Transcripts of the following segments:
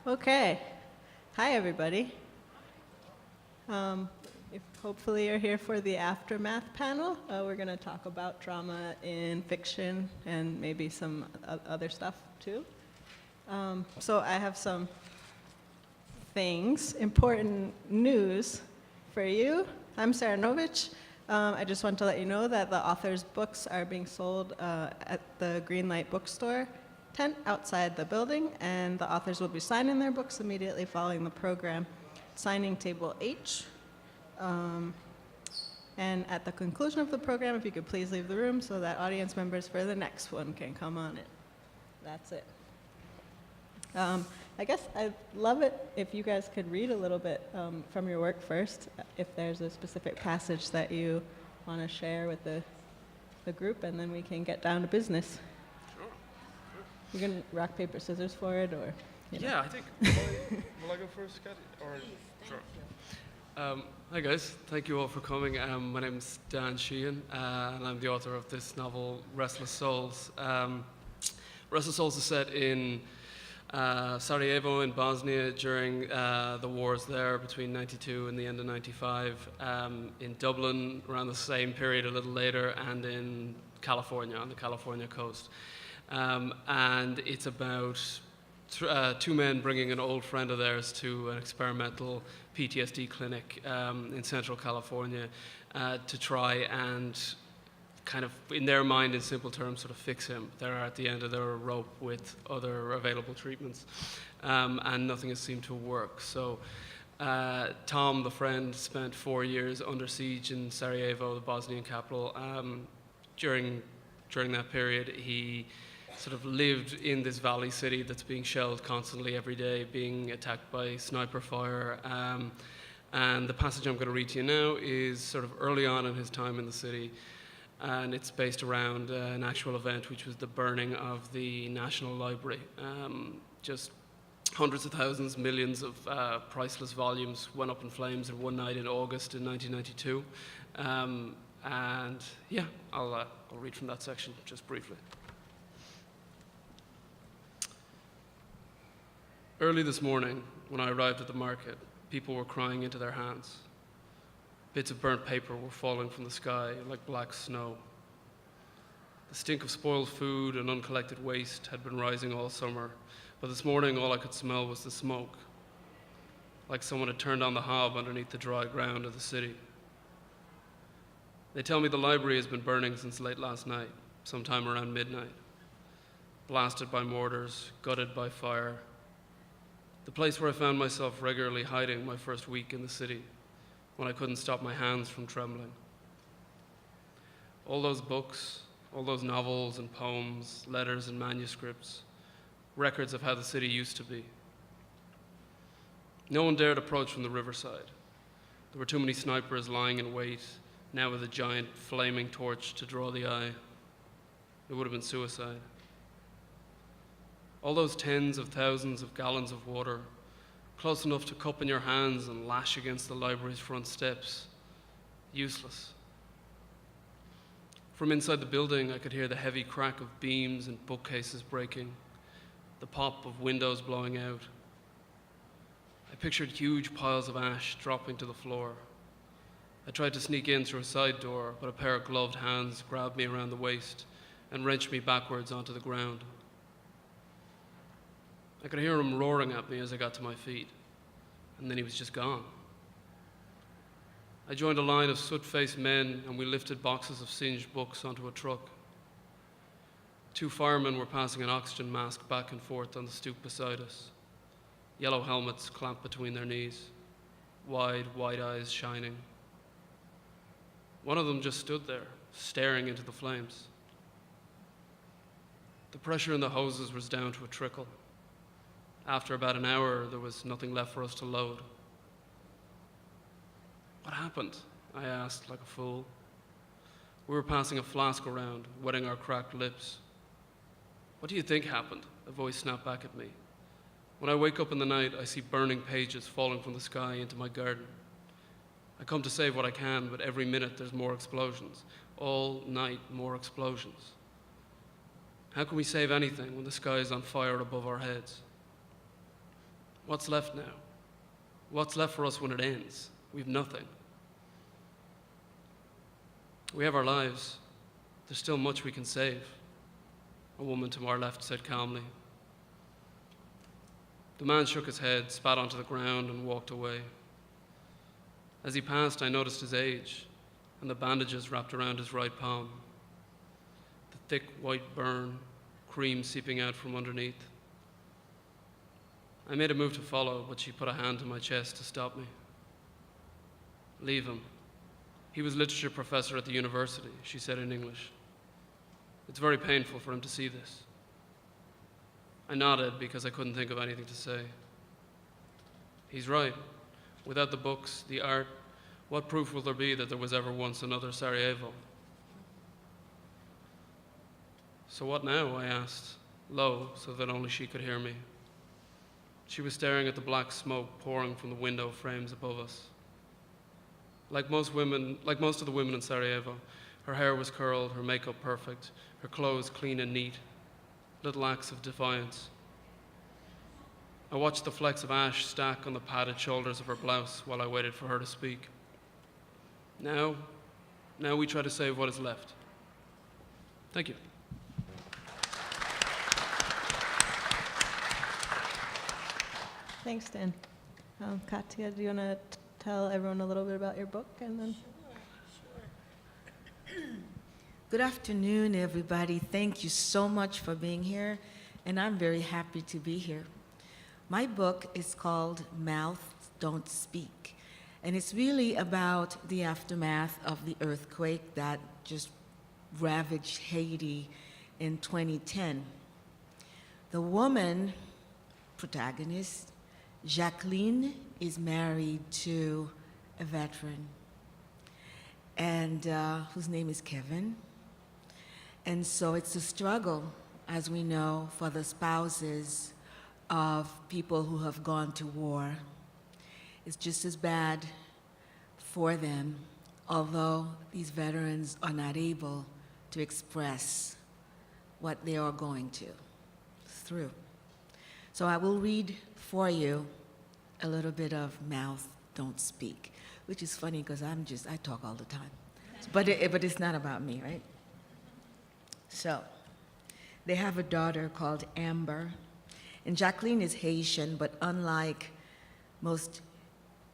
Okay. Hi, everybody. Hopefully you're here for the aftermath panel. We're going to talk about trauma in fiction and maybe some other stuff too. So I have some important news for you. I'm Sara Nović. I just want to let you know that the author's books are being sold at the Greenlight bookstore tent outside the building, and the authors will be signing their books immediately following the program. Signing table H. And at the conclusion of the program, if you could please leave the room so that audience members for the next one can come on in. That's it. I guess I'd love it if you guys could read a little bit from your work first, if there's a specific passage that you want to share with the group, and then we can get down to business. Sure. You can rock, paper, scissors for it, or? Yeah, I think. Will I go first, Katia? Or sure. Hi guys, thank you all for coming. My name's Dan Sheehan, and I'm the author of this novel, Restless Souls. Restless Souls is set in Sarajevo in Bosnia during the wars there between 92 and the end of 95, in Dublin around the same period a little later, and in California, on the California coast. And it's about two men bringing an old friend of theirs to an experimental PTSD clinic in Central California to try and kind of, in their mind, in simple terms, sort of fix him. They're at the end of their rope with other available treatments, and nothing has seemed to work. So Tom, the friend, spent 4 years under siege in Sarajevo, the Bosnian capital. During that period, he sort of lived in this valley city that's being shelled constantly every day, being attacked by sniper fire. And the passage I'm going to read to you now is sort of early on in his time in the city, and it's based around an actual event, which was the burning of the National Library. Just hundreds of thousands, millions of priceless volumes went up in flames in one night in August in 1992. And yeah, I'll read from that section just briefly. Early this morning, when I arrived at the market, people were crying into their hands. Bits of burnt paper were falling from the sky like black snow. The stink of spoiled food and uncollected waste had been rising all summer, but this morning all I could smell was the smoke, like someone had turned on the hob underneath the dry ground of the city. They tell me the library has been burning since late last night, sometime around midnight. Blasted by mortars, gutted by fire. The place where I found myself regularly hiding my first week in the city, when I couldn't stop my hands from trembling. All those books, all those novels and poems, letters and manuscripts, records of how the city used to be. No one dared approach from the riverside. There were too many snipers lying in wait, now with a giant flaming torch to draw the eye. It would have been suicide. All those tens of thousands of gallons of water, close enough to cup in your hands and lash against the library's front steps, useless. From inside the building, I could hear the heavy crack of beams and bookcases breaking, the pop of windows blowing out. I pictured huge piles of ash dropping to the floor. I tried to sneak in through a side door, but a pair of gloved hands grabbed me around the waist and wrenched me backwards onto the ground. I could hear him roaring at me as I got to my feet, and then he was just gone. I joined a line of soot-faced men, and we lifted boxes of singed books onto a truck. 2 firemen were passing an oxygen mask back and forth on the stoop beside us, yellow helmets clamped between their knees, wide, white eyes shining. One of them just stood there, staring into the flames. The pressure in the hoses was down to a trickle. After about an hour, there was nothing left for us to load. What happened? I asked like a fool. We were passing a flask around, wetting our cracked lips. What do you think happened? A voice snapped back at me. When I wake up in the night, I see burning pages falling from the sky into my garden. I come to save what I can, but every minute there's more explosions. All night, more explosions. How can we save anything when the sky is on fire above our heads? What's left now? What's left for us when it ends? We've nothing. We have our lives. There's still much we can save, a woman to our left said calmly. The man shook his head, spat onto the ground, and walked away. As he passed, I noticed his age and the bandages wrapped around his right palm, the thick white burn, cream seeping out from underneath. I made a move to follow, but she put a hand on my chest to stop me. Leave him. He was literature professor at the university, she said in English. It's very painful for him to see this. I nodded because I couldn't think of anything to say. He's right. Without the books, the art, what proof will there be that there was ever once another Sarajevo? So what now? I asked, low, so that only she could hear me. She was staring at the black smoke pouring from the window frames above us. Like most of the women in Sarajevo, her hair was curled, her makeup perfect, her clothes clean and neat, little acts of defiance. I watched the flecks of ash stack on the padded shoulders of her blouse while I waited for her to speak. Now we try to save what is left. Thank you. Thanks, Dan. Katia, do you want to tell everyone a little bit about your book and then? Sure. Good afternoon, everybody. Thank you so much for being here, and I'm very happy to be here. My book is called Mouths Don't Speak, and it's really about the aftermath of the earthquake that just ravaged Haiti in 2010. The woman protagonist, Jacqueline, is married to a veteran, and whose name is Kevin. And so it's a struggle, as we know, for the spouses of people who have gone to war. It's just as bad for them, although these veterans are not able to express what they are going through. So I will read for you a little bit of Mouth Don't Speak, which is funny because I talk all the time. But it's not about me, right? So, they have a daughter called Amber, and Jacqueline is Haitian, but unlike most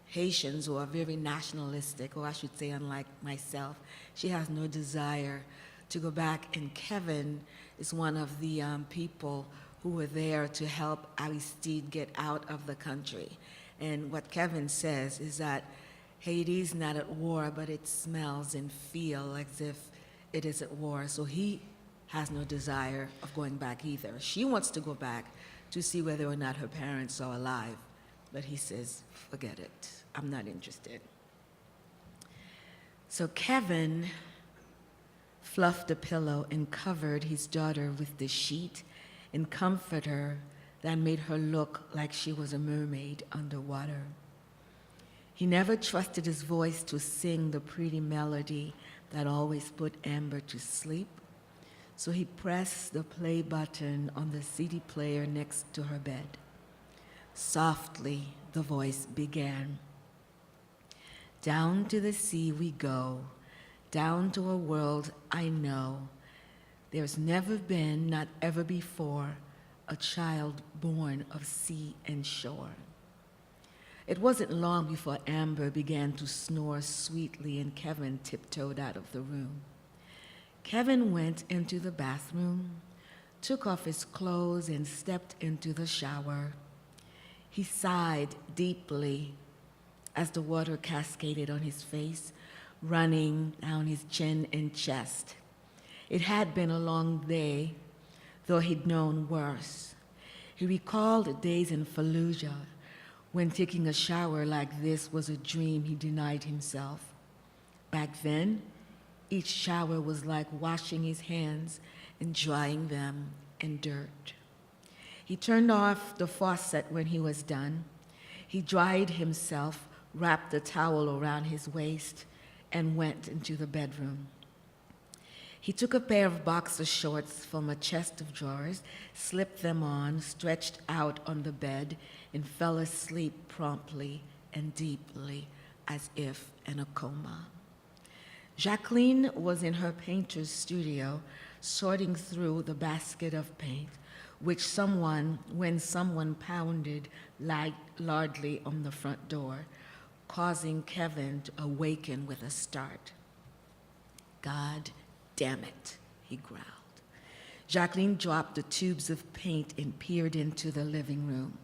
Haitians who are very nationalistic, or I should say unlike myself, she has no desire to go back, and Kevin is one of the people who were there to help Aristide get out of the country. And what Kevin says is that Haiti's not at war, but it smells and feels as if it is at war. So he has no desire of going back either. She wants to go back to see whether or not her parents are alive, but he says, forget it, I'm not interested. So Kevin fluffed the pillow and covered his daughter with the sheet and comforted her that made her look like she was a mermaid underwater. He never trusted his voice to sing the pretty melody that always put Amber to sleep, so he pressed the play button on the CD player next to her bed. Softly, the voice began. Down to the sea we go, down to a world I know. There's never been, not ever before, a child born of sea and shore. It wasn't long before Amber began to snore sweetly and Kevin tiptoed out of the room. Kevin went into the bathroom, took off his clothes and stepped into the shower. He sighed deeply as the water cascaded on his face, running down his chin and chest. It had been a long day, though he'd known worse. He recalled days in Fallujah when taking a shower like this was a dream he denied himself. Back then, each shower was like washing his hands and drying them in dirt. He turned off the faucet when he was done. He dried himself, wrapped a towel around his waist, and went into the bedroom. He took a pair of boxer shorts from a chest of drawers, slipped them on, stretched out on the bed, and fell asleep promptly and deeply, as if in a coma. Jacqueline was in her painter's studio, sorting through the basket of paint, when someone pounded loudly on the front door, causing Kevin to awaken with a start. "God damn it," he growled. Jacqueline dropped the tubes of paint and peered into the living room.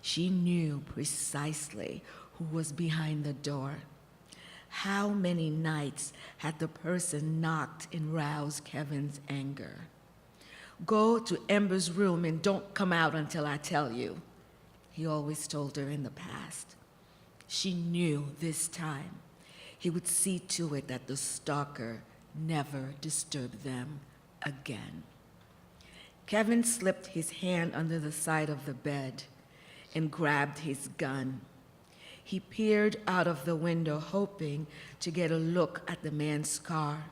She knew precisely who was behind the door. How many nights had the person knocked and roused Kevin's anger? "Go to Ember's room and don't come out until I tell you," he always told her in the past. She knew this time he would see to it that the stalker never disturbed them again. Kevin slipped his hand under the side of the bed and grabbed his gun. He peered out of the window, hoping to get a look at the man's car.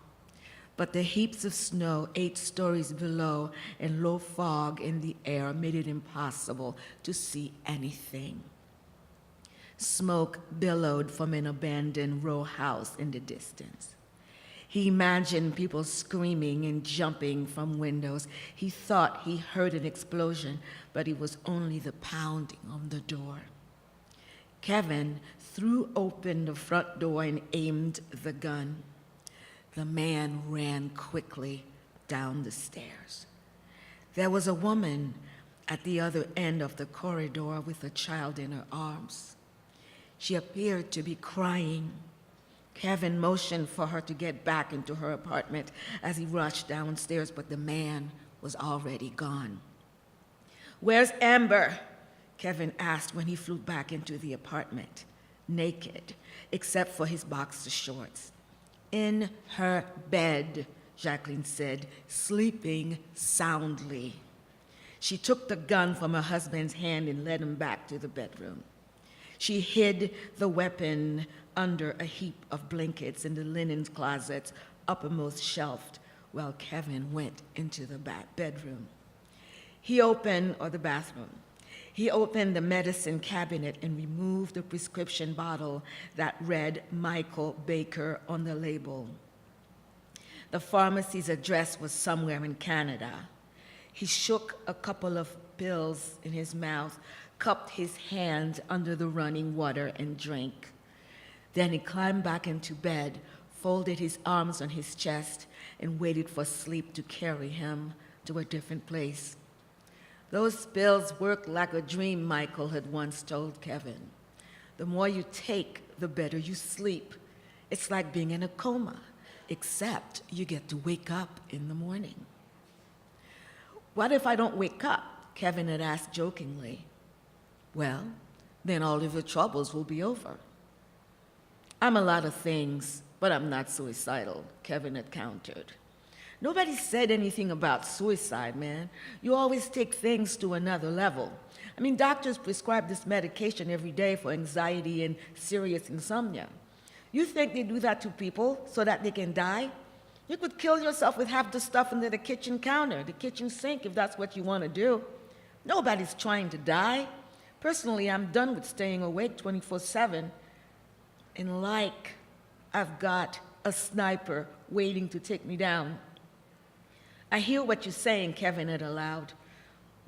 But the heaps of snow 8 stories below and low fog in the air made it impossible to see anything. Smoke billowed from an abandoned row house in the distance. He imagined people screaming and jumping from windows. He thought he heard an explosion, but it was only the pounding on the door. Kevin threw open the front door and aimed the gun. The man ran quickly down the stairs. There was a woman at the other end of the corridor with a child in her arms. She appeared to be crying. Kevin motioned for her to get back into her apartment as he rushed downstairs, but the man was already gone. "Where's Amber?" Kevin asked when he flew back into the apartment, naked, except for his boxer shorts. "In her bed," Jacqueline said, sleeping soundly. She took the gun from her husband's hand and led him back to the bedroom. She hid the weapon under a heap of blankets in the linen closet's uppermost shelf while Kevin went into the bedroom. The bathroom. He opened the medicine cabinet and removed the prescription bottle that read Michael Baker on the label. The pharmacy's address was somewhere in Canada. He shook a couple of pills in his mouth, cupped his hand under the running water, and drank. Then he climbed back into bed, folded his arms on his chest, and waited for sleep to carry him to a different place. "Those pills work like a dream," Michael had once told Kevin. "The more you take, the better you sleep. It's like being in a coma, except you get to wake up in the morning." "What if I don't wake up?" Kevin had asked jokingly. "Well, then all of your troubles will be over." "I'm a lot of things, but I'm not suicidal," Kevin had countered. "Nobody said anything about suicide, man. You always take things to another level. I mean, doctors prescribe this medication every day for anxiety and serious insomnia. You think they do that to people so that they can die? You could kill yourself with half the stuff under the kitchen counter, the kitchen sink, if that's what you want to do. Nobody's trying to die. Personally, I'm done with staying awake 24/7. And like I've got a sniper waiting to take me down." "I hear what you're saying," Kevin had allowed.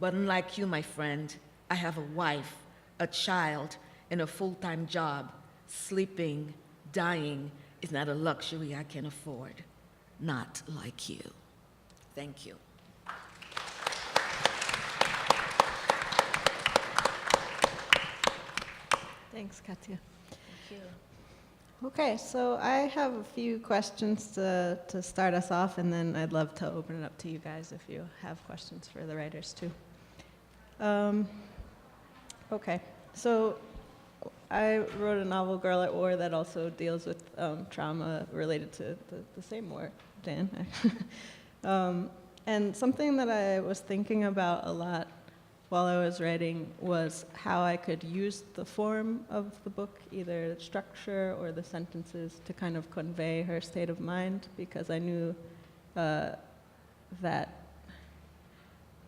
"But unlike you, my friend, I have a wife, a child, and a full-time job. Sleeping, dying is not a luxury I can afford. Not like you." Thank you. Thanks, Katia. Thank you. Okay, so I have a few questions to start us off, and then I'd love to open it up to you guys if you have questions for the writers too. Okay, so I wrote a novel, Girl at War, that also deals with trauma related to the same war, Dan. And something that I was thinking about a lot while I was writing was how I could use the form of the book, either structure or the sentences, to kind of convey her state of mind, because I knew that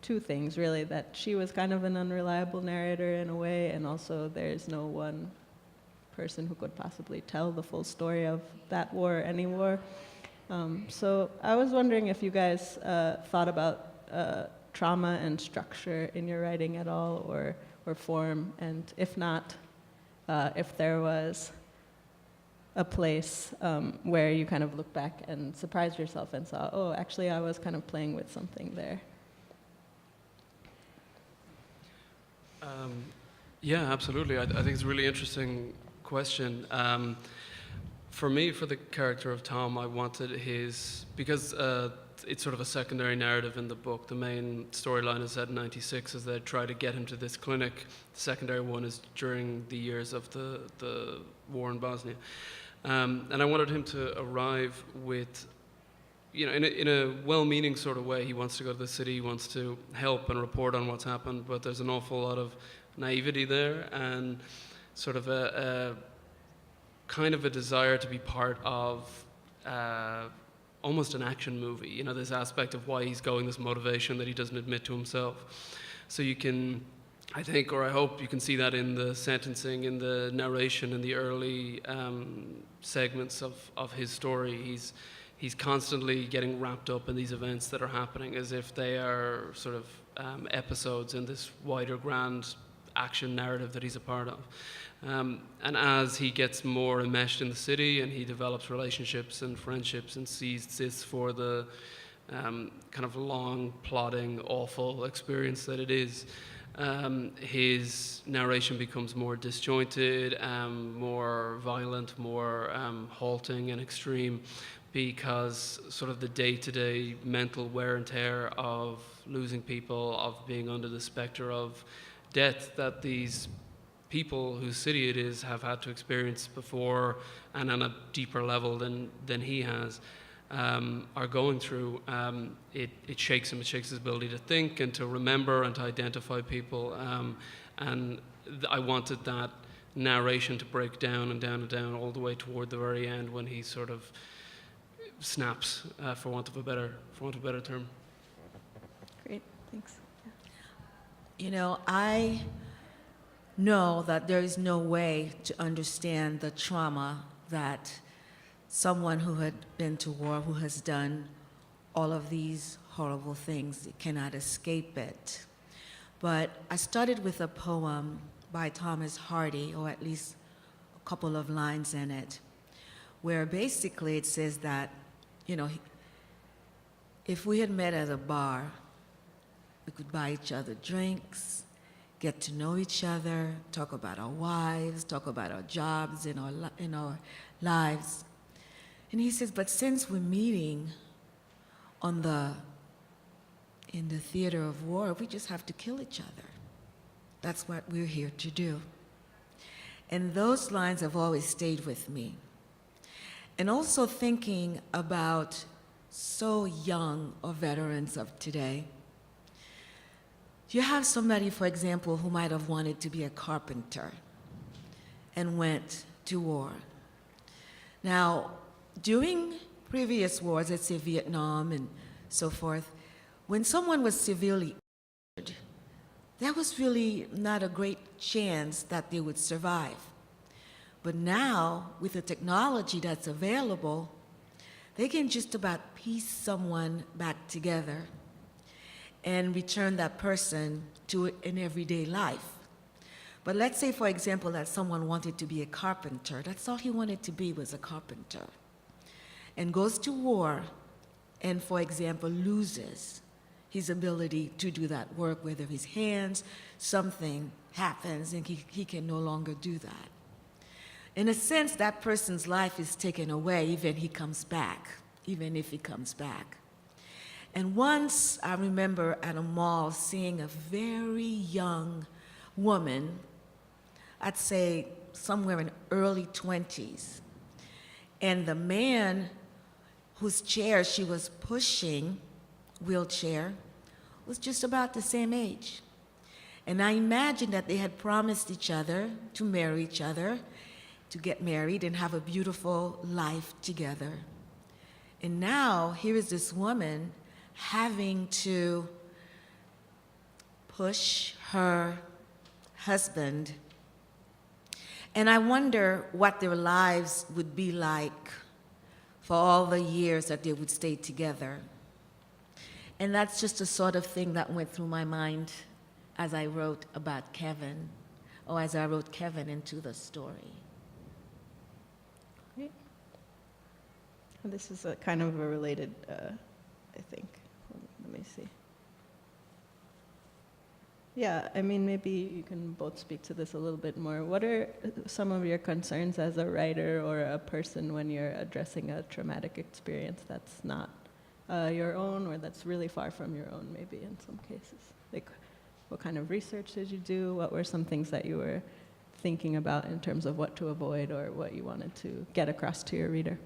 two things, really, that she was kind of an unreliable narrator in a way, and also there's no one person who could possibly tell the full story of that war or any war. So I was wondering if you guys thought about trauma and structure in your writing at all, or form, and if not, if there was a place where you kind of looked back and surprised yourself and saw, oh, actually I was kind of playing with something there. Yeah, absolutely. I think it's a really interesting question. For me, for the character of Tom, I wanted his, because it's sort of a secondary narrative in the book. The main storyline is set in '96 as they try to get him to this clinic. The secondary one is during the years of the war in Bosnia. And I wanted him to arrive with, you know, in a well-meaning sort of way. He wants to go to the city, he wants to help and report on what's happened, but there's an awful lot of naivety there and sort of a kind of a desire to be part of almost an action movie. You know, this aspect of why he's going, this motivation that he doesn't admit to himself. So you can, I think, or I hope you can see that in the sentencing, in the narration, in the early segments of his story. He's constantly getting wrapped up in these events that are happening as if they are sort of episodes in this wider grand action narrative that he's a part of. And as he gets more enmeshed in the city and he develops relationships and friendships and sees this for the kind of long, plodding, awful experience that it is, his narration becomes more disjointed, more violent, more halting and extreme, because sort of the day-to-day mental wear and tear of losing people, of being under the specter of death that these people whose city it is have had to experience before and on a deeper level than he has, are going through. It shakes him, it shakes his ability to think and to remember and to identify people. And I wanted that narration to break down and down and down all the way toward the very end when he sort of snaps, for want of a better term. Great, thanks. You know, I know that there is no way to understand the trauma that someone who had been to war, who has done all of these horrible things, cannot escape it. But I started with a poem by Thomas Hardy, or at least a couple of lines in it, where basically it says that, you know, if we had met at a bar, we could buy each other drinks, get to know each other, talk about our wives, talk about our jobs in our lives. And he says, but since we're meeting in the theater of war, we just have to kill each other. That's what we're here to do. And those lines have always stayed with me. And also thinking about so young or veterans of today. You have somebody, for example, who might have wanted to be a carpenter and went to war. Now, during previous wars, let's say Vietnam and so forth, when someone was severely injured, there was really not a great chance that they would survive. But now, with the technology that's available, they can just about piece someone back together and return that person to an everyday life. But let's say, for example, that someone wanted to be a carpenter. That's all he wanted to be, was a carpenter. And goes to war and, for example, loses his ability to do that work, whether his hands, something happens and he can no longer do that. In a sense, that person's life is taken away even if he comes back. And once I remember at a mall seeing a very young woman, I'd say somewhere in early 20s, and the man whose chair she was pushing, wheelchair, was just about the same age. And I imagined that they had promised each other to marry each other, to get married and have a beautiful life together. And now here is this woman having to push her husband. And I wonder what their lives would be like for all the years that they would stay together. And that's just the sort of thing that went through my mind as I wrote about Kevin, or as I wrote Kevin into the story. Great. This is a kind of a related, I think. Let me see. Yeah, I mean, maybe you can both speak to this a little bit more. What are some of your concerns as a writer or a person when you're addressing a traumatic experience that's not your own, or that's really far from your own, maybe in some cases? Like, what kind of research did you do? What were some things that you were thinking about in terms of what to avoid or what you wanted to get across to your reader?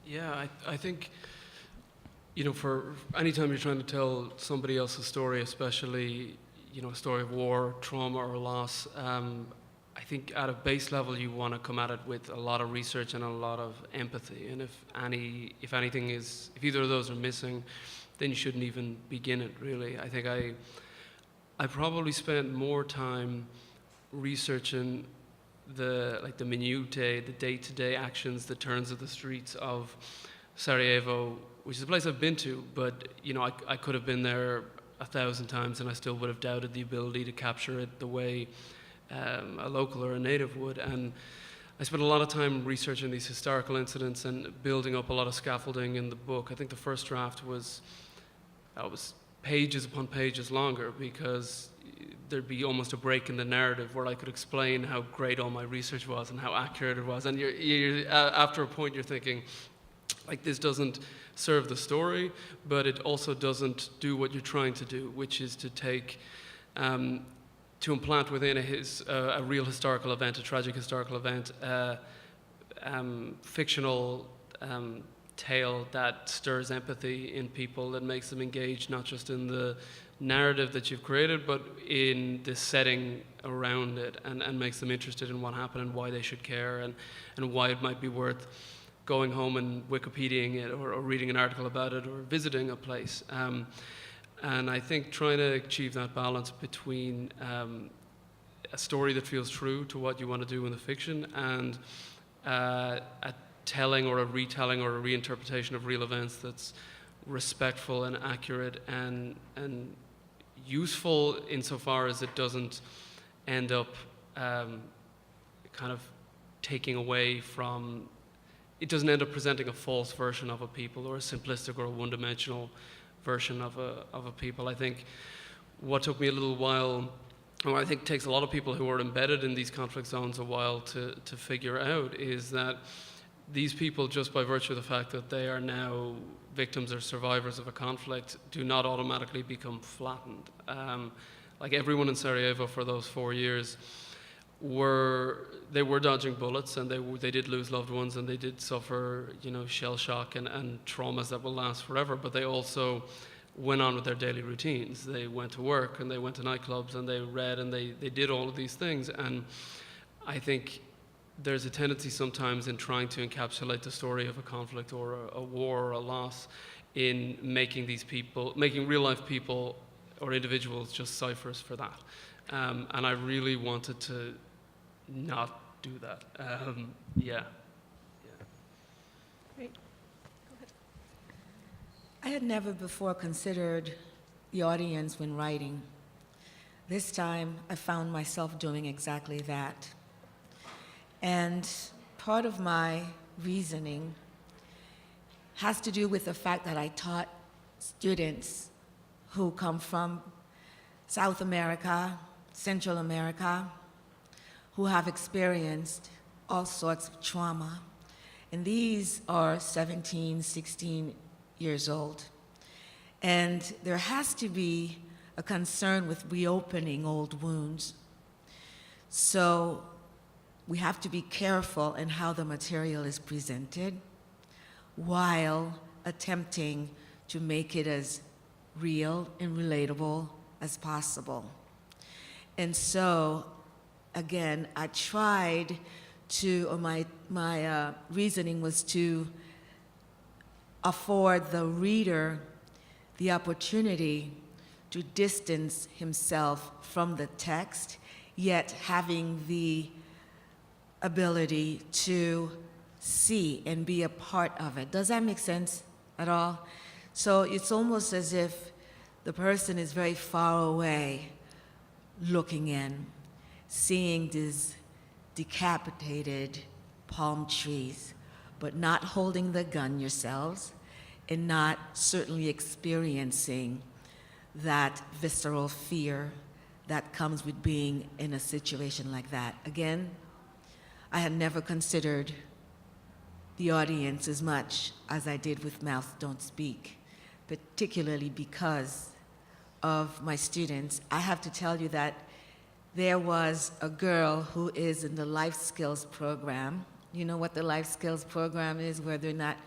Yeah, I think, you know, for anytime you're trying to tell somebody else's story, especially, you know, a story of war, trauma, or loss, I think at a base level you want to come at it with a lot of research and a lot of empathy. And if either of those are missing, then you shouldn't even begin it, really. I think I probably spent more time researching the minutiae, the day-to-day actions, the turns of the streets of Sarajevo, which is a place I've been to, but you know, I could have been there 1,000 times and I still would have doubted the ability to capture it the way a local or a native would. And I spent a lot of time researching these historical incidents and building up a lot of scaffolding in the book. I think the first draft was pages upon pages longer, because there'd be almost a break in the narrative where I could explain how great all my research was and how accurate it was. And you're after a point, you're thinking, like, this doesn't serve the story, but it also doesn't do what you're trying to do, which is to take, to implant within a real historical event, a tragic historical event, fictional tale that stirs empathy in people, that makes them engage not just in the narrative that you've created, but in the setting around it, and makes them interested in what happened and why they should care, and why it might be worth going home and Wikipediaing it, or reading an article about it, or visiting a place. And I think trying to achieve that balance between a story that feels true to what you want to do in the fiction, and a telling or a retelling or a reinterpretation of real events that's respectful and accurate and useful insofar as it doesn't end up kind of taking away from, it doesn't end up presenting a false version of a people, or a simplistic or a one-dimensional version of a people. I think what took me a little while, or I think takes a lot of people who are embedded in these conflict zones a while to figure out, is that these people, just by virtue of the fact that they are now victims or survivors of a conflict, do not automatically become flattened. Like everyone in Sarajevo for those 4 years, they were dodging bullets, and they did lose loved ones, and they did suffer, you know, shell shock and traumas that will last forever. But they also went on with their daily routines. They went to work, and they went to nightclubs, and they read, and they did all of these things. And I think there's a tendency sometimes in trying to encapsulate the story of a conflict or a war or a loss in making real life people or individuals just ciphers for that. And I really wanted to not do that. Yeah. Great. Go ahead. I had never before considered the audience when writing. This time, I found myself doing exactly that. And part of my reasoning has to do with the fact that I taught students who come from South America, Central America, who have experienced all sorts of trauma. And these are 17, 16 years old. And there has to be a concern with reopening old wounds. So we have to be careful in how the material is presented, while attempting to make it as real and relatable as possible. And so, again, I tried my reasoning was to afford the reader the opportunity to distance himself from the text, yet having the ability to see and be a part of it. Does that make sense at all? So it's almost as if the person is very far away looking in, seeing these decapitated palm trees, but not holding the gun yourselves and not certainly experiencing that visceral fear that comes with being in a situation like that. Again, I had never considered the audience as much as I did with Mouth Don't Speak, particularly because of my students. I have to tell you that there was a girl who is in the life skills program. You know what the life skills program is, where they're not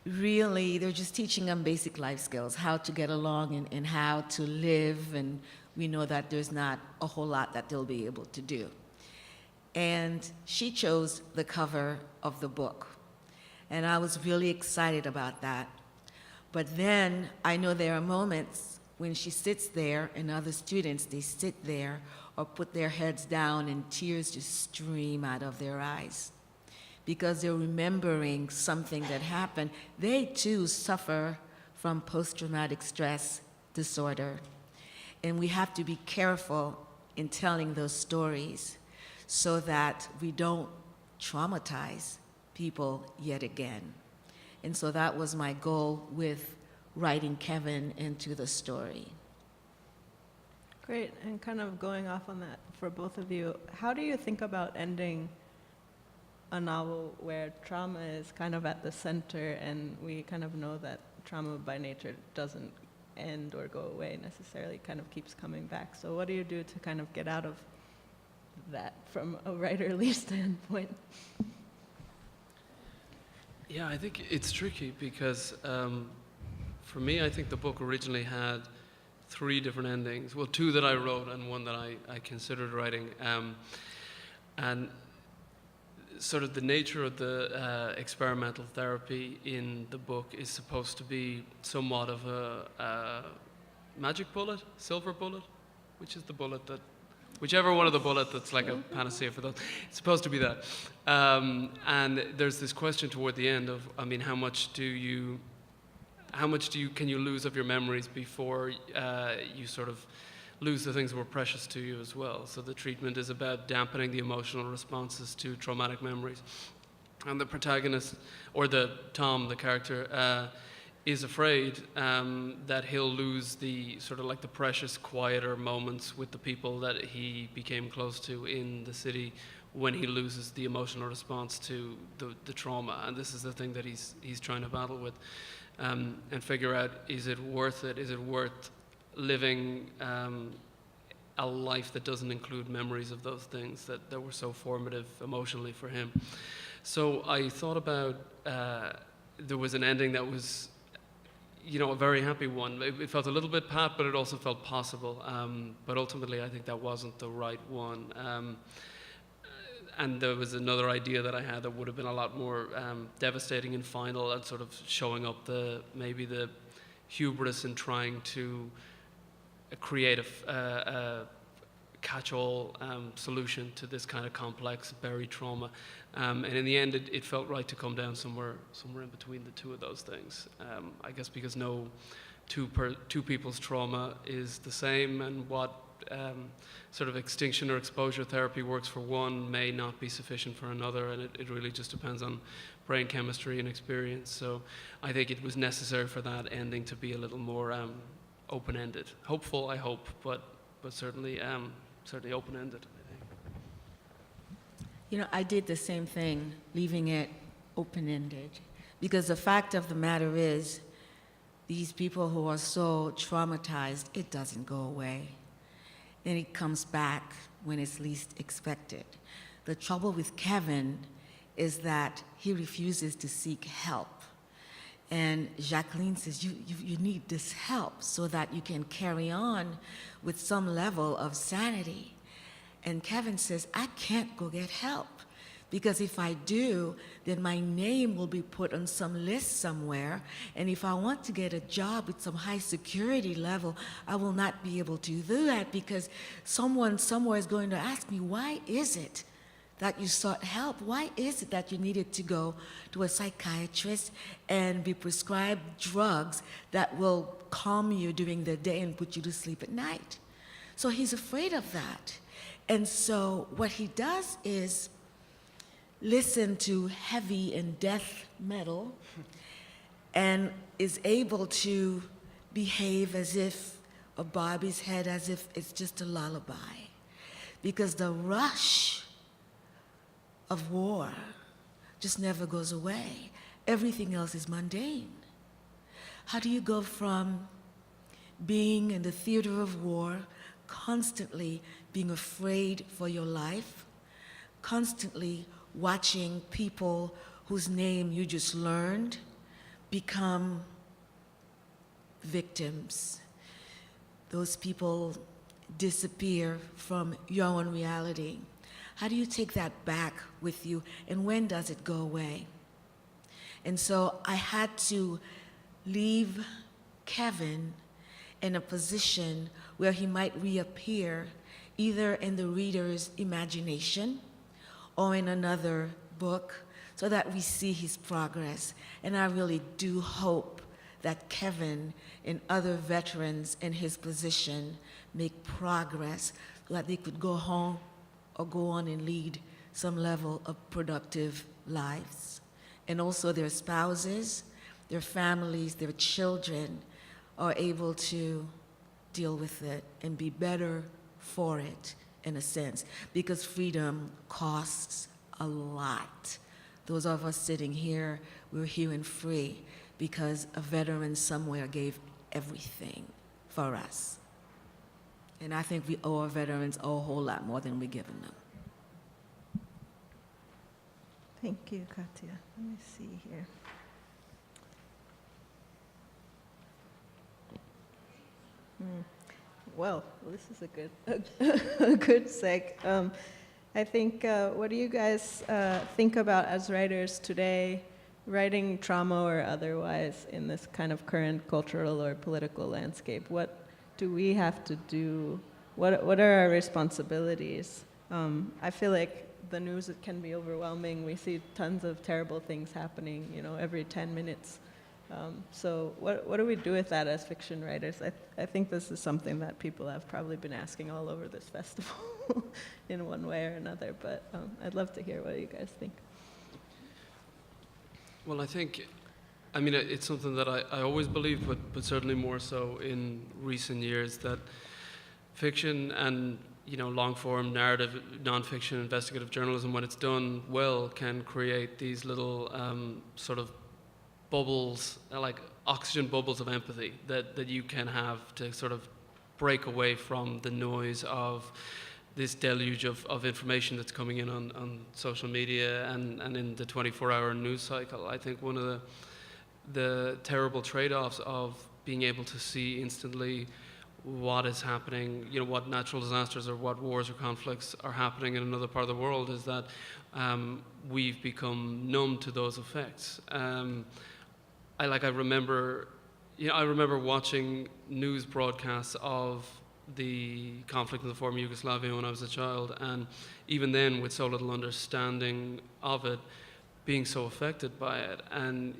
really, they're just teaching them basic life skills, how to get along and how to live, and we know that there's not a whole lot that they'll be able to do. And she chose the cover of the book, and I was really excited about that. But then I know there are moments when she sits there and other students, they sit there or put their heads down and tears just stream out of their eyes because they're remembering something that happened. They too suffer from post-traumatic stress disorder. And we have to be careful in telling those stories so that we don't traumatize people yet again. And so that was my goal with writing Kevin into the story. Great, and kind of going off on that for both of you, how do you think about ending a novel where trauma is kind of at the center and we kind of know that trauma by nature doesn't end or go away necessarily, kind of keeps coming back? So what do you do to kind of get out of that from a writerly standpoint? Yeah, I think it's tricky because for me, I think the book originally had 3 different endings. Well, 2 that I wrote and 1 that I considered writing. And sort of the nature of the experimental therapy in the book is supposed to be somewhat of a magic bullet, silver bullet, which is the bullet that, whichever one of the bullet that's like a panacea for those. It's supposed to be that. And there's this question toward the end of, I mean, how much can you lose of your memories before you sort of lose the things that were precious to you as well? So the treatment is about dampening the emotional responses to traumatic memories. And the protagonist, or Tom, the character, is afraid that he'll lose the sort of like the precious, quieter moments with the people that he became close to in the city when he loses the emotional response to the trauma. And this is the thing that he's trying to battle with and figure out, is it worth it? Is it worth living a life that doesn't include memories of those things that were so formative emotionally for him? So I thought about, there was an ending that was, you know, a very happy one. It felt a little bit pat, but it also felt possible. But ultimately, I think that wasn't the right one. And there was another idea that I had that would have been a lot more devastating and final, and sort of showing up maybe the hubris in trying to create a catch-all solution to this kind of complex buried trauma. And in the end, it felt right to come down somewhere in between the 2 of those things. I guess because no two people's trauma is the same, and what sort of extinction or exposure therapy works for one may not be sufficient for another, and it really just depends on brain chemistry and experience. So I think it was necessary for that ending to be a little more open-ended. Hopeful, I hope, but certainly open-ended, I think. You know, I did the same thing, leaving it open-ended, because the fact of the matter is, these people who are so traumatized, it doesn't go away. And it comes back when it's least expected. The trouble with Kevin is that he refuses to seek help. And Jacqueline says, you need this help so that you can carry on with some level of sanity. And Kevin says, I can't go get help, because if I do, then my name will be put on some list somewhere, and if I want to get a job with some high security level, I will not be able to do that, because someone somewhere is going to ask me, why is it that you sought help? Why is it that you needed to go to a psychiatrist and be prescribed drugs that will calm you during the day and put you to sleep at night? So he's afraid of that. And so what he does is listen to heavy and death metal and is able to behave as if, or bob his head as if it's just a lullaby. Because the rush of war just never goes away. Everything else is mundane. How do you go from being in the theater of war, constantly being afraid for your life, constantly watching people whose name you just learned become victims? Those people disappear from your own reality. How do you take that back with you, and when does it go away? And so I had to leave Kevin in a position where he might reappear either in the reader's imagination or in another book, so that we see his progress. And I really do hope that Kevin and other veterans in his position make progress so that they could go home or go on and lead some level of productive lives. And also their spouses, their families, their children are able to deal with it and be better for it, in a sense, because freedom costs a lot. Those of us sitting here, we're here and free because a veteran somewhere gave everything for us. And I think we owe our veterans a whole lot more than we're giving them. Thank you, Katia. Let me see here. Well, this is a good seg. I think, what do you guys think about as writers today, writing trauma or otherwise in this kind of current cultural or political landscape? What do we have to do? What are our responsibilities? I feel like the news, it can be overwhelming. We see tons of terrible things happening, every 10 minutes. So what do we do with that as fiction writers? I think this is something that people have probably been asking all over this festival in one way or another, but I'd love to hear what you guys think. Well, I mean, it's something that I always believed, but certainly more so in recent years, that fiction and long-form narrative, non-fiction, investigative journalism, when it's done well, can create these little sort of bubbles, like oxygen bubbles of empathy that you can have to sort of break away from the noise of this deluge of information that's coming in on social media and in the 24-hour news cycle. I think one of the terrible trade-offs of being able to see instantly what is happening, what natural disasters or what wars or conflicts are happening in another part of the world, is that we've become numb to those effects. I remember watching news broadcasts of the conflict in the former Yugoslavia when I was a child, and even then, with so little understanding of it, being so affected by it. And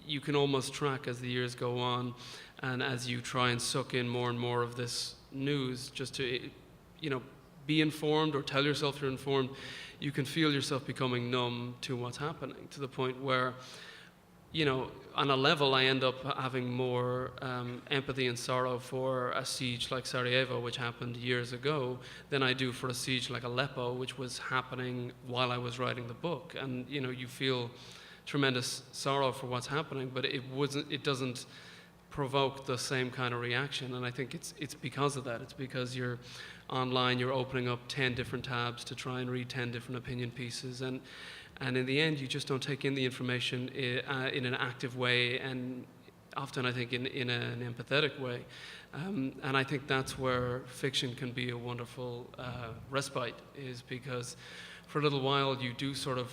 you can almost track as the years go on, and as you try and suck in more and more of this news, just to, be informed or tell yourself you're informed, you can feel yourself becoming numb to what's happening, to the point where, on a level, I end up having more empathy and sorrow for a siege like Sarajevo, which happened years ago, than I do for a siege like Aleppo, which was happening while I was writing the book. And you feel tremendous sorrow for what's happening, but it doesn't provoke the same kind of reaction. And I think it's because of that. It's because you're online, you're opening up 10 different tabs to try and read 10 different opinion pieces, and in the end, you just don't take in the information in an active way, and often, I think, in an empathetic way. And I think that's where fiction can be a wonderful respite, is because for a little while you do sort of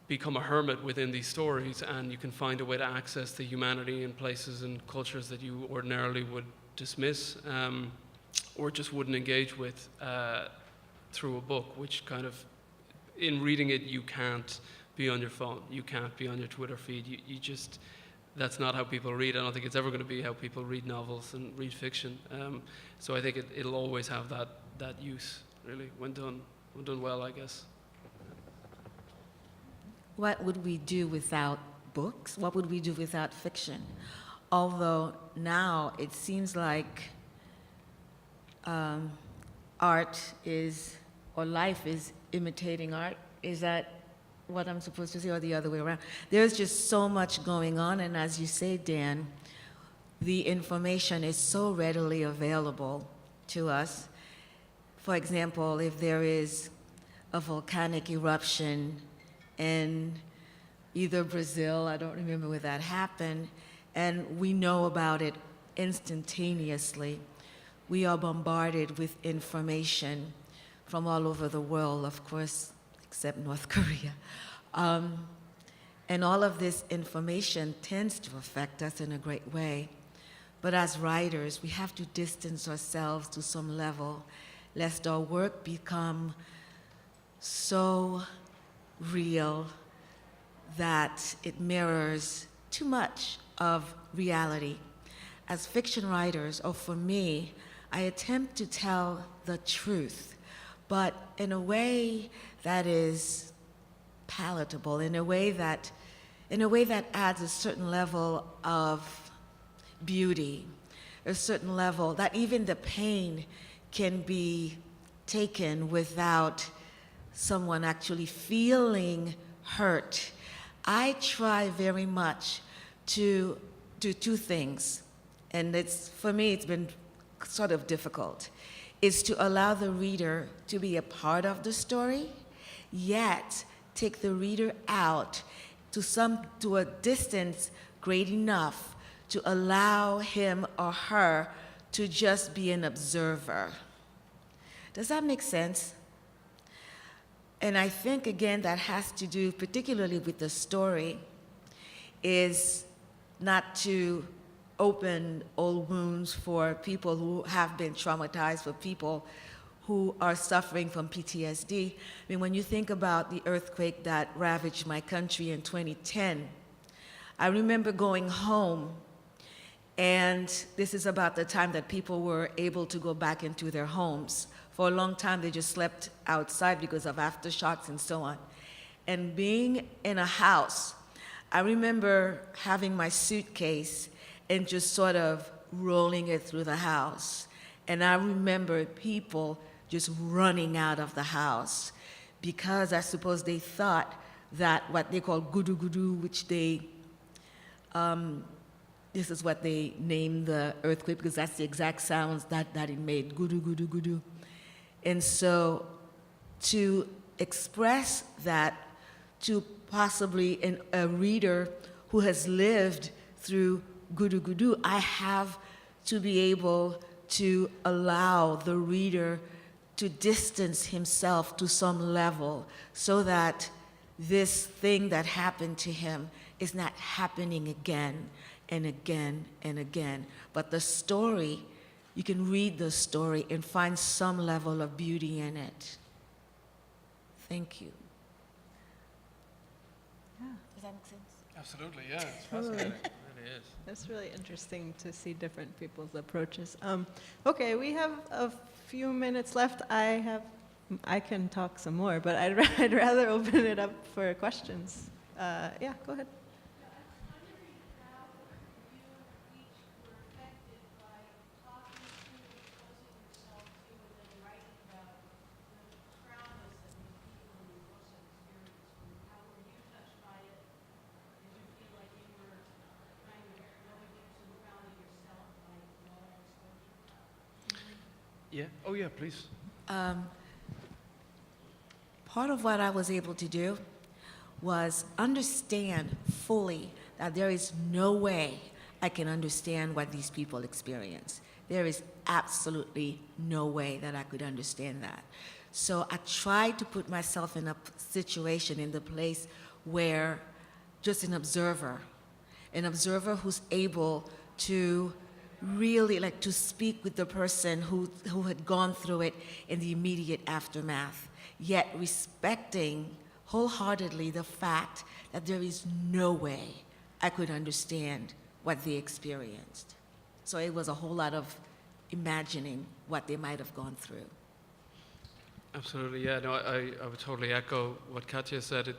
become a hermit within these stories, and you can find a way to access the humanity in places and cultures that you ordinarily would dismiss or just wouldn't engage with through a book, which kind of, in reading it, you can't be on your phone, you can't be on your Twitter feed, you just, that's not how people read. I don't think it's ever going to be how people read novels and read fiction. So I think it'll always have that use, really, when done well, I guess. What would we do without books? What would we do without fiction? Although now it seems like art is, or life is imitating art. Is that what I'm supposed to say, or the other way around? There's just so much going on, and as you say, Dan, the information is so readily available to us. For example, if there is a volcanic eruption in either Brazil, I don't remember where that happened, and we know about it instantaneously. We are bombarded with information from all over the world, of course, except North Korea. And all of this information tends to affect us in a great way. But as writers, we have to distance ourselves to some level, lest our work become so real that it mirrors too much of reality. As fiction writers, or for me, I attempt to tell the truth, but in a way that is palatable, in a way that adds a certain level of beauty, a certain level that even the pain can be taken without someone actually feeling hurt. I try very much to do two things, and for me it's been sort of difficult, is to allow the reader to be a part of the story, yet take the reader out to a distance great enough to allow him or her to just be an observer. Does that make sense? And I think, again, that has to do, particularly with the story, is not to open old wounds for people who have been traumatized, for people who are suffering from PTSD. I mean, when you think about the earthquake that ravaged my country in 2010, I remember going home, and this is about the time that people were able to go back into their homes. For a long time, they just slept outside because of aftershocks and so on. And being in a house, I remember having my suitcase and just sort of rolling it through the house. And I remember people just running out of the house because I suppose they thought that what they call gudu-gudu, which this is what they named the earthquake because that's the exact sounds that it made, gudu-gudu-gudu. And so to express that to possibly a reader who has lived through gudu-gudu, I have to be able to allow the reader to distance himself to some level so that this thing that happened to him is not happening again and again and again. But the story, you can read the story and find some level of beauty in it. Thank you. Yeah. Does that make sense? Absolutely, yeah, it's fascinating. It really is. It's really interesting to see different people's approaches. Okay, we have a few minutes left. I can talk some more, but I'd rather open it up for questions. Yeah, go ahead. Yeah. Oh, yeah, please. Part of what I was able to do was understand fully that there is no way I can understand what these people experience. There is absolutely no way that I could understand that. So I tried to put myself in a situation, in the place where just an observer who's able to really like to speak with the person who had gone through it in the immediate aftermath, yet respecting wholeheartedly the fact that there is no way I could understand what they experienced. So it was a whole lot of imagining what they might have gone through. Absolutely, yeah. No, I would totally echo what Katia said.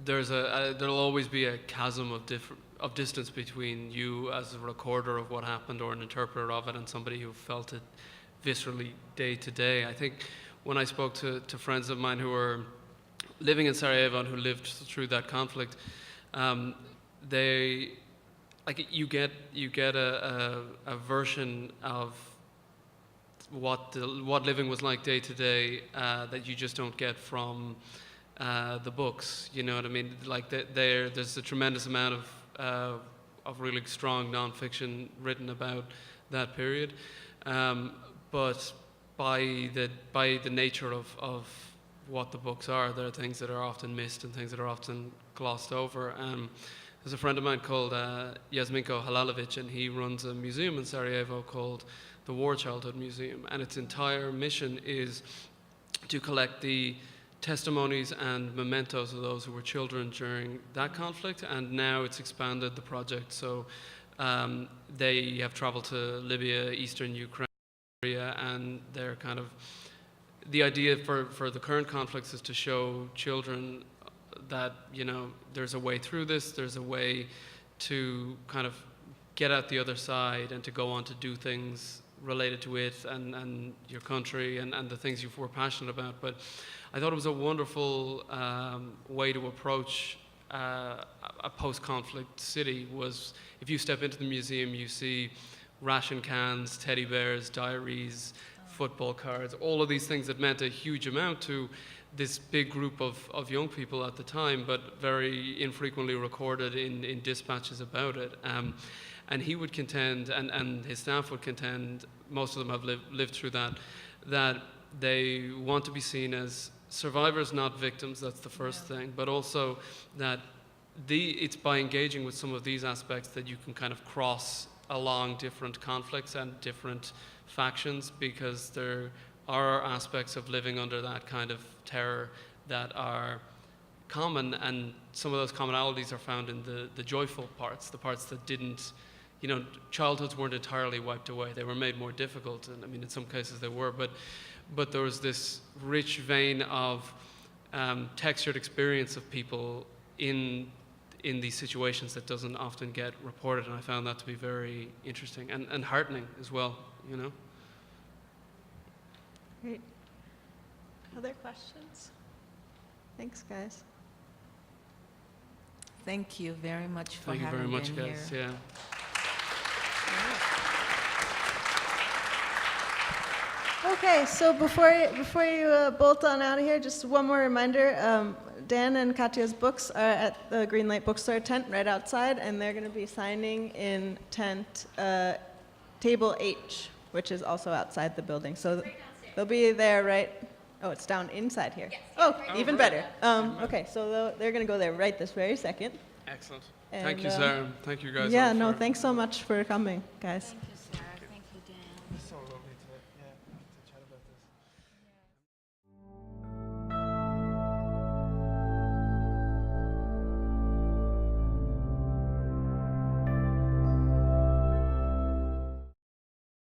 There'll always be a chasm of distance between you as a recorder of what happened or an interpreter of it and somebody who felt it viscerally day to day. I think when I spoke to friends of mine who were living in Sarajevo and who lived through that conflict, you get a version of what living was like day to day that you just don't get from the books. You know what I mean? Like there's a tremendous amount of really strong nonfiction written about that period, but by the nature of what the books are, there are things that are often missed and things that are often glossed over. There's a friend of mine called Yasminko Halalovic, and he runs a museum in Sarajevo called the War Childhood Museum, and its entire mission is to collect the testimonies and mementos of those who were children during that conflict, and now it's expanded the project. So they have traveled to Libya, eastern Ukraine, and they're kind of, the idea for the current conflicts is to show children that, you know, there's a way through this, there's a way to kind of get out the other side and to go on to do things related to it and your country and the things you were passionate about. But I thought it was a wonderful way to approach a post-conflict city. Was if you step into the museum, you see ration cans, teddy bears, diaries, football cards, all of these things that meant a huge amount to this big group of young people at the time, but very infrequently recorded in dispatches about it. And he would contend, and his staff would contend, most of them have lived through that they want to be seen as survivors, not victims. That's the first thing. But also that it's by engaging with some of these aspects that you can kind of cross along different conflicts and different factions, because there are aspects of living under that kind of terror that are common, and some of those commonalities are found in the joyful parts, the parts that didn't, you know, childhoods weren't entirely wiped away. They were made more difficult, and I mean, in some cases they were, but there was this rich vein of textured experience of people in these situations that doesn't often get reported, and I found that to be very interesting and heartening as well, you know. Great. Other questions? Thanks, guys. Thank you very much for Thank you very having much, been guys. here. Yeah. Okay, so before you bolt on out of here, just one more reminder. Dan and Katia's books are at the Greenlight Bookstore tent right outside, and they're going to be signing in tent table H, which is also outside the building. So they'll be there, right? Oh, it's down inside here. Yes. Oh, even better. Okay, so they're going to go there right this very second. Excellent. And, Thank you, Sarah. Thank you guys. Yeah, all no, for thanks so much for coming, guys. Thank you.